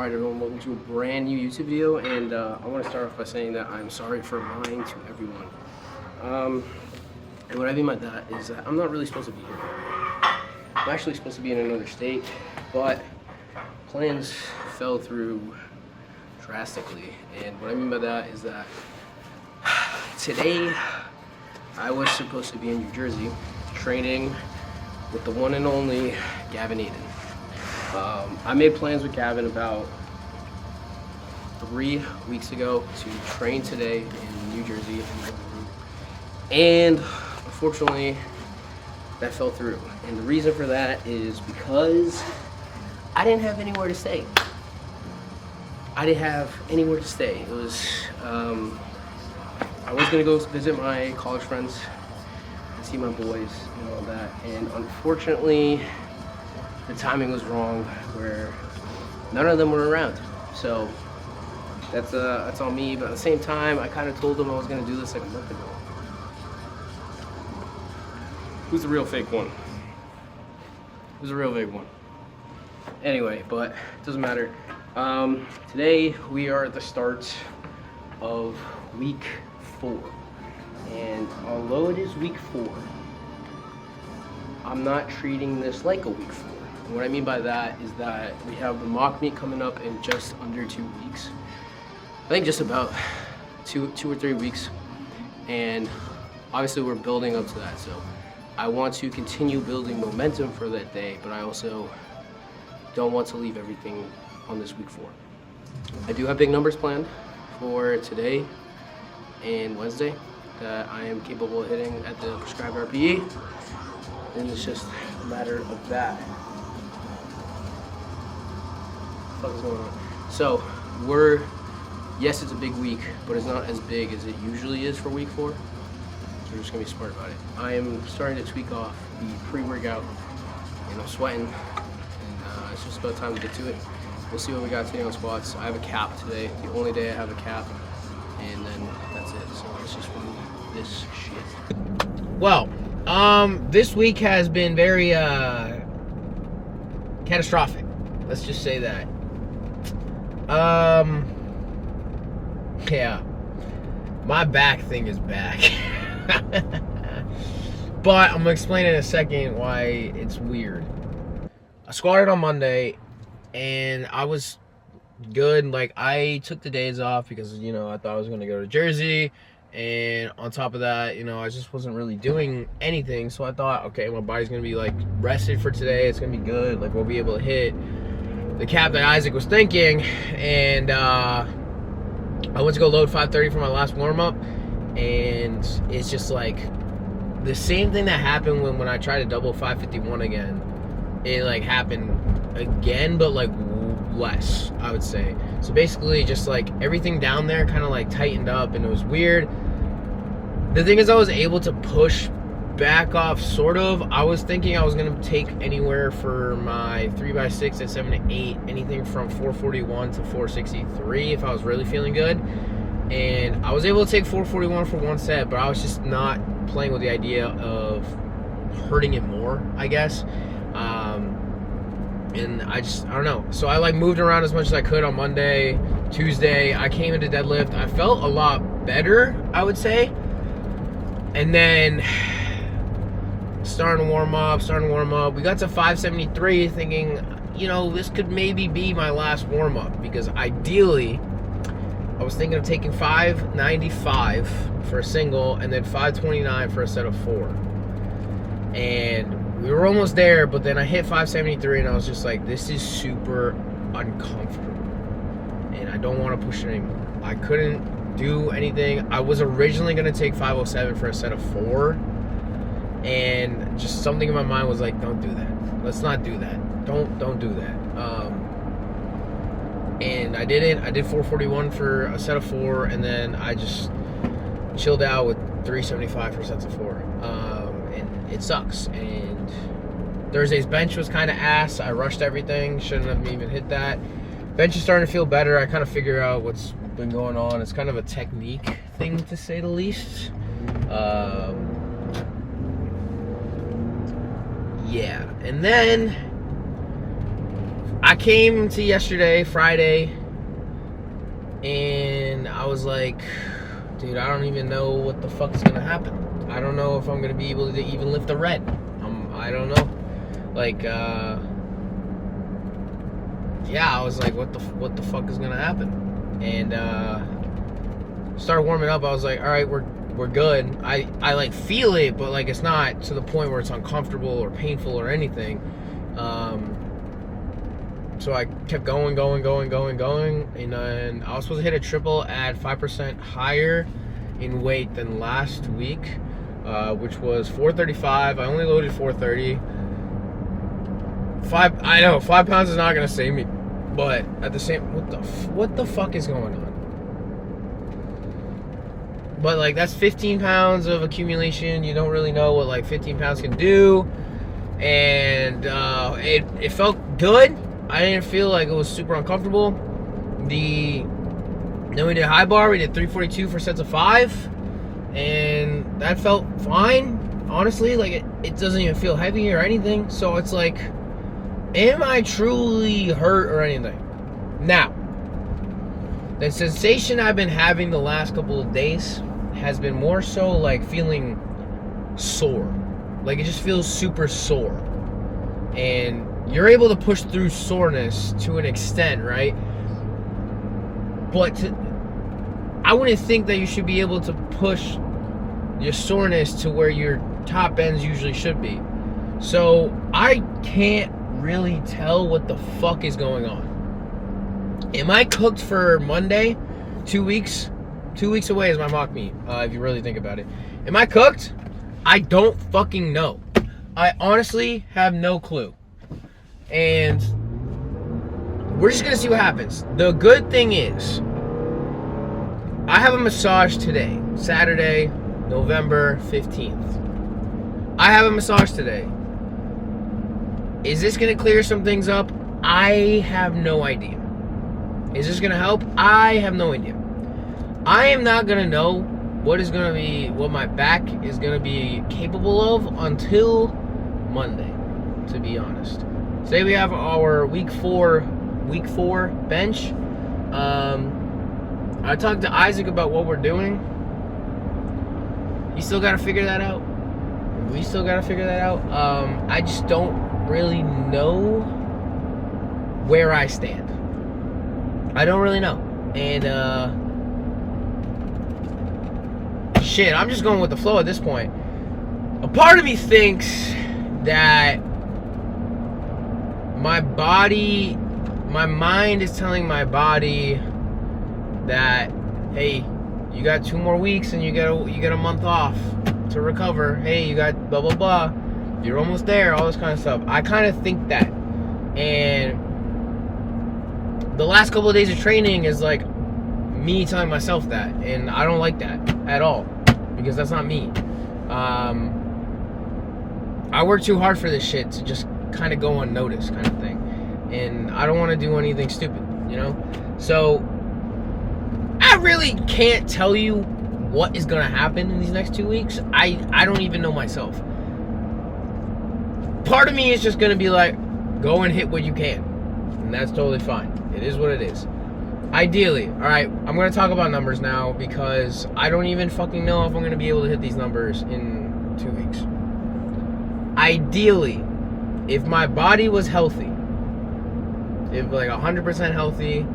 Alright everyone, welcome to a brand new YouTube video, and I want to start off by saying that I'm sorry for lying to everyone. And what I mean by that is that I'm not really supposed to be here. I'm actually supposed to be in another state, but plans fell through drastically. And what I mean by that is that today I was supposed to be in New Jersey training with the one and only Gavin Eden. I made plans with Gavin about 3 weeks ago to train today in New Jersey, and unfortunately that fell through. And the reason for that is because I didn't have anywhere to stay. I didn't have anywhere to stay. It was I was gonna go visit my college friends and see my boys and all that, and unfortunately the timing was wrong where none of them were around. So that's on me, but at the same time I kind of told them I was gonna do this like a month ago. Who's the real fake one? Who's the real fake one? Anyway, but it doesn't matter. Today we are at the start of week 4, and although it is week 4, I'm not treating this like a week 4. And what I mean by that is that we have the mock meet coming up in just under 2 weeks. I think just about two or 3 weeks, and obviously we're building up to that. So I want to continue building momentum for that day, but I also don't want to leave everything on this week 4. I do have big numbers planned for today and Wednesday that I am capable of hitting at the prescribed RPE, and it's just a matter of that. What the fuck is going on? So yes, it's a big week, but it's not as big as it usually is for week 4. So we're just gonna be smart about it. I am starting to tweak off the pre-workout, and I'm sweating, and it's just about time to get to it. We'll see what we got today on squats. I have a cap today, the only day I have a cap, and then that's it. So let's just remove this shit. Well, this week has been very catastrophic. Let's just say that. Yeah, my back thing is back. But I'm gonna explain in a second why it's weird. I squatted on Monday and I was good. Like, I took the days off because, you know, I thought I was gonna go to Jersey, and on top of that, you know, I just wasn't really doing anything. So I thought, okay, my body's gonna be like rested for today, it's gonna be good, like we'll be able to hit the cap that Isaac was thinking. And I went to go load 530 for my last warm-up, and it's just like the same thing that happened when I tried to double 551 again. It like happened again, but like less, I would say. So basically just like everything down there kind of like tightened up, and it was weird. The thing is, I was able to push back off, sort of. I was thinking I was gonna take anywhere for my 3x6 at 7 to 8, anything from 441 to 463 if I was really feeling good. And I was able to take 441 for one set, but I was just not playing with the idea of hurting it more, I guess. And I don't know. So I like moved around as much as I could on Monday. Tuesday, I came into deadlift. I felt a lot better, I would say. And then starting to warm up. We got to 573 thinking, you know, this could maybe be my last warm up, because ideally I was thinking of taking 595 for a single and then 529 for a set of 4. And we were almost there, but then I hit 573 and I was just like, this is super uncomfortable and I don't want to push it anymore. I couldn't do anything. I was originally going to take 507 for a set of 4, and just something in my mind was like, don't do that. Let's not do that. Don't do that. And I didn't. I did 441 for a set of 4, and then I just chilled out with 375 for sets of 4. And it sucks. And Thursday's bench was kind of ass. I rushed everything. Shouldn't have even hit that. Bench is starting to feel better. I kind of figure out what's been going on. It's kind of a technique thing, to say the least. Yeah, and then I came to yesterday, Friday, and I was like, dude, I don't even know what the fuck is gonna happen. I don't know if I'm gonna be able to even lift a red. I don't know. Like, yeah, I was like, what the fuck is gonna happen? And started warming up. I was like, all right, we're good. I like feel it, but like it's not to the point where it's uncomfortable or painful or anything. So I kept going, and then I was supposed to hit a triple at 5% higher in weight than last week, which was 435. I only loaded 430. 5 pounds is not gonna save me, but at the same, what the fuck is going on? But like that's 15 pounds of accumulation. You don't really know what like 15 pounds can do, and it felt good. I didn't feel like it was super uncomfortable. Then we did high bar. We did 342 for sets of 5, and that felt fine. Honestly, like it doesn't even feel heavy or anything. So it's like, am I truly hurt or anything? Now, the sensation I've been having the last couple of days has been more so like feeling sore. Like it just feels super sore. And you're able to push through soreness to an extent, right? But I wouldn't think that you should be able to push your soreness to where your top ends usually should be. So I can't really tell what the fuck is going on. Am I cooked for Monday? 2 weeks? 2 weeks away is my mock meet, if you really think about it. Am I cooked? I don't fucking know. I honestly have no clue. And we're just gonna see what happens. The good thing is, I have a massage today, Saturday, November 15th. I have a massage today. Is this gonna clear some things up? I have no idea. Is this gonna help? I have no idea. I am not gonna know what my back is gonna be capable of until Monday, to be honest. Today we have our week four bench. I talked to Isaac about what we're doing. You still gotta figure that out. We still gotta figure that out. I just don't really know where I stand. I don't really know. And shit, I'm just going with the flow at this point. A part of me thinks that my mind is telling my body that, hey, you got 2 more weeks and you get a month off to recover. Hey, you got blah blah blah. You're almost there. All this kind of stuff. I kind of think that, and the last couple of days of training is like me telling myself that, and I don't like that at all because that's not me. I work too hard for this shit to just kind of go unnoticed, kind of thing, and I don't want to do anything stupid, you know. So I really can't tell you what is gonna happen in these next 2 weeks. I don't even know myself. Part of me is just gonna be like, go and hit what you can, and that's totally fine. It is what it is. Ideally, all right, I'm gonna talk about numbers now because I don't even fucking know if I'm gonna be able to hit these numbers in 2 weeks. Ideally, if my body was healthy, if like 100% healthy,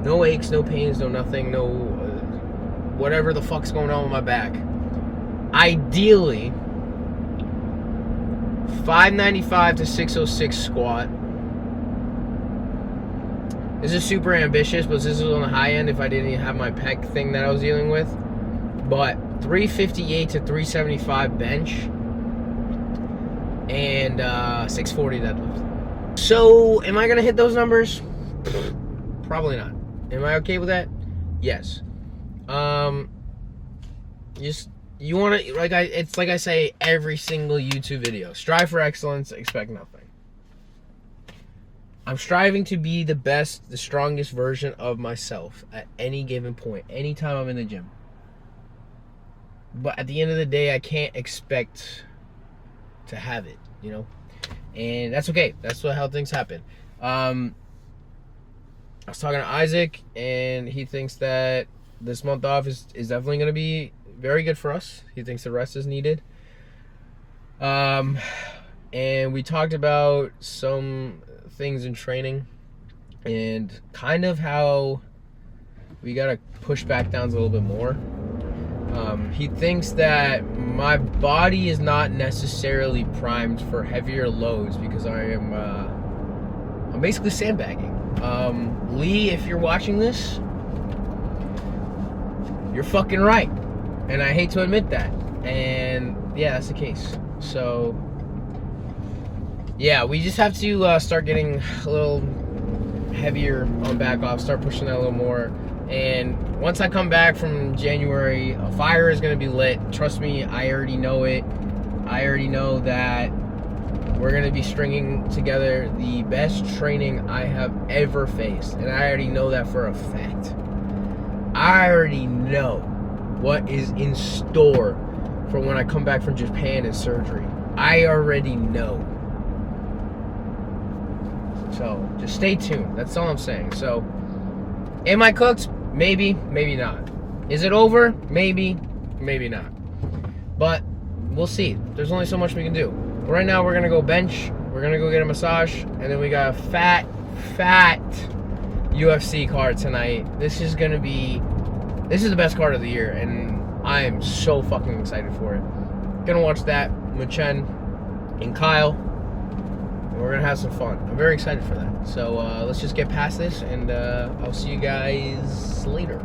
no aches, no pains, no nothing, no whatever the fuck's going on with my back, ideally 595 to 606 squat. This is super ambitious, but this is on the high end if I didn't even have my pec thing that I was dealing with. But 358 to 375 bench and 640 deadlift. So, am I gonna hit those numbers? Probably not. Am I okay with that? Yes. You want to, it's like I say every single YouTube video. Strive for excellence, expect nothing. I'm striving to be the best, the strongest version of myself at any given point, anytime I'm in the gym. But at the end of the day, I can't expect to have it, you know? And that's okay. That's how things happen. I was talking to Isaac, and he thinks that this month off is definitely going to be very good for us. He thinks the rest is needed. And we talked about some things in training and kind of how we got to push back downs a little bit more. He thinks that my body is not necessarily primed for heavier loads because I'm basically sandbagging. Lee, if you're watching this, you're fucking right. And I hate to admit that. And yeah, that's the case. So yeah, we just have to start getting a little heavier on back off, start pushing that a little more. And once I come back from January, a fire is going to be lit. Trust me, I already know it. I already know that we're going to be stringing together the best training I have ever faced. And I already know that for a fact. I already know what is in store for when I come back from Japan and surgery. I already know. So, just stay tuned. That's all I'm saying. So, am I cooked? Maybe, maybe not. Is it over? Maybe, maybe not. But we'll see. There's only so much we can do. But right now, we're going to go bench. We're going to go get a massage. And then we got a fat UFC card tonight. This is the best card of the year. And I am so fucking excited for it. Gonna watch that with Chen and Kyle. And we're gonna have some fun. I'm very excited for that. So let's just get past this, and I'll see you guys later.